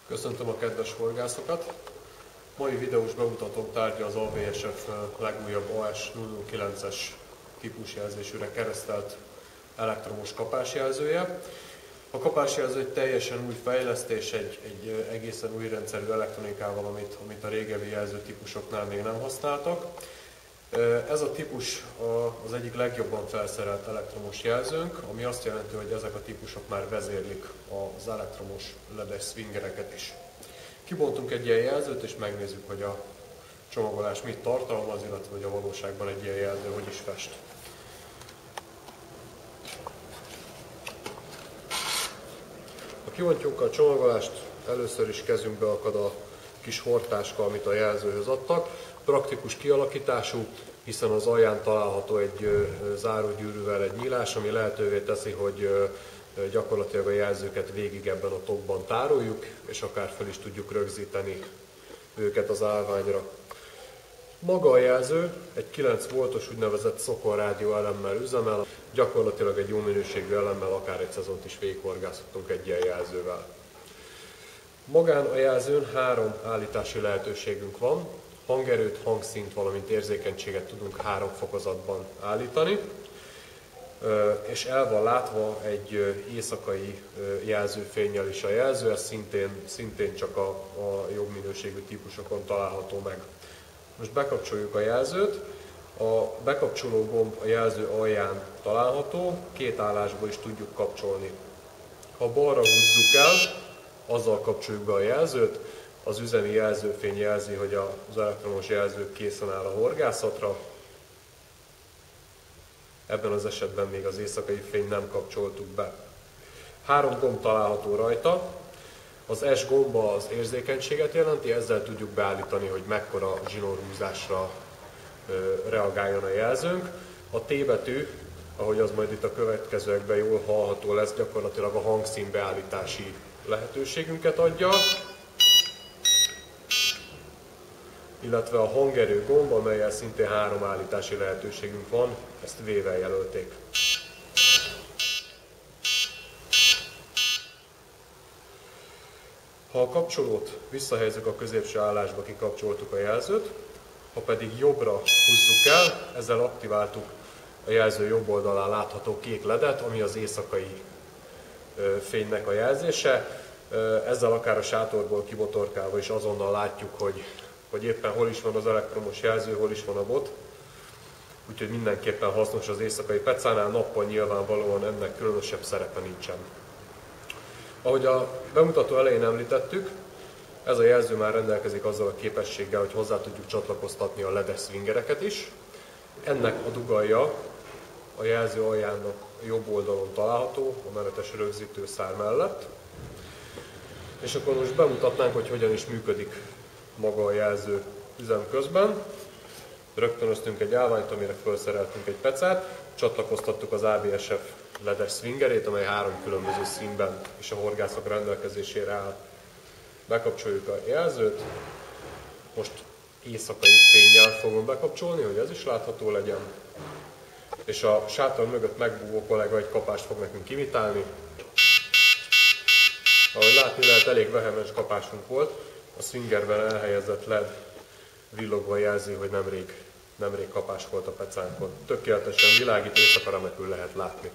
Köszöntöm a kedves horgászokat! Mai videós bemutatóm tárgya az ABSF legújabb AS009-es típusjelzésűre keresztelt elektromos kapásjelzője. A kapásjelző egy teljesen új fejlesztés, egy egészen új rendszerű elektronikával, amit a régebbi jelzőtípusoknál még nem használtak. Ez a típus az egyik legjobban felszerelt elektromos jelzőnk, ami azt jelenti, hogy ezek a típusok már vezérlik az elektromos ledes swingereket is. Kibontunk egy ilyen jelzőt, és megnézzük, hogy a csomagolás mit tartalmaz, illetve hogy a valóságban egy ilyen jelző hogy is fest. Ha kibontjuk a csomagolást, először is kezünkbe akad a kis hordtáska, amit a jelzőhöz adtak. Praktikus kialakítású, hiszen az alján található egy zárógyűrűvel egy nyílás, ami lehetővé teszi, hogy gyakorlatilag a jelzőket végig ebben a tokban tároljuk, és akár fel is tudjuk rögzíteni őket az állványra. Maga a jelző egy 9 voltos úgynevezett szokorrádió elemmel üzemel, gyakorlatilag egy jó minőségű elemmel akár egy szezont is végighorgászhatunk egy ilyen jelzővel. Magán a jelzőn 3 állítási lehetőségünk van. Hangerőt, hangszint, valamint érzékenységet tudunk 3 fokozatban állítani, és el van látva egy éjszakai jelzőfénnyel is a jelző, ez szintén csak a jobb minőségű típusokon található meg. Most bekapcsoljuk a jelzőt, a bekapcsoló gomb a jelző alján található, 2 állásból is tudjuk kapcsolni. Ha balra húzzuk el, azzal kapcsoljuk be a jelzőt, az üzemi jelzőfény jelzi, hogy az elektromos jelző készen áll a horgászatra. Ebben az esetben még az éjszakai fényt nem kapcsoltuk be. 3 gomb található rajta. Az S gomba az érzékenységet jelenti, ezzel tudjuk beállítani, hogy mekkora zsinórhúzásra reagáljon a jelzőnk. A T betű, ahogy az majd itt a következőekben jól hallható lesz, gyakorlatilag a hangszín beállítási lehetőségünket adja, illetve a hangerő gomb, amellyel szintén 3 állítási lehetőségünk van, ezt V-vel jelölték. Ha a kapcsolót visszahelyezzük a középső állásba, kikapcsoltuk a jelzőt, ha pedig jobbra húzzuk el, ezzel aktiváltuk a jelző jobb oldalán látható kék ledet, ami az éjszakai fénynek a jelzése. Ezzel akár a sátorból kibotorkálva is azonnal látjuk, hogy éppen hol is van az elektromos jelző, hol is van a bot. Úgyhogy mindenképpen hasznos az éjszakai pecánál, nappal nyilvánvalóan ennek különösebb szerepe nincsen. Ahogy a bemutató elején említettük, ez a jelző már rendelkezik azzal a képességgel, hogy hozzá tudjuk csatlakoztatni a ledes swingereket is. Ennek a dugallja a jelző aljának jobb oldalon található, a menetes rögzítőszár mellett. És akkor most bemutatnánk, hogy hogyan is működik maga a jelző üzem közben. Rögtönöztünk egy állványt, amire felszereltünk egy pecát, csatlakoztattuk az ABSF ledes swingerét, amely 3 különböző színben és a horgászok rendelkezésére áll. Bekapcsoljuk a jelzőt, most éjszakai fénnyel fogom bekapcsolni, hogy ez is látható legyen. És a sátor mögött megbúvó kollega egy kapást fog nekünk imitálni. Ahogy látni lehet, elég vehemens kapásunk volt. A swingerben elhelyezett LED villogva jelzi, hogy nemrég kapás volt a pecánkon. Tökéletesen világít, éjszaka remekül lehet látni.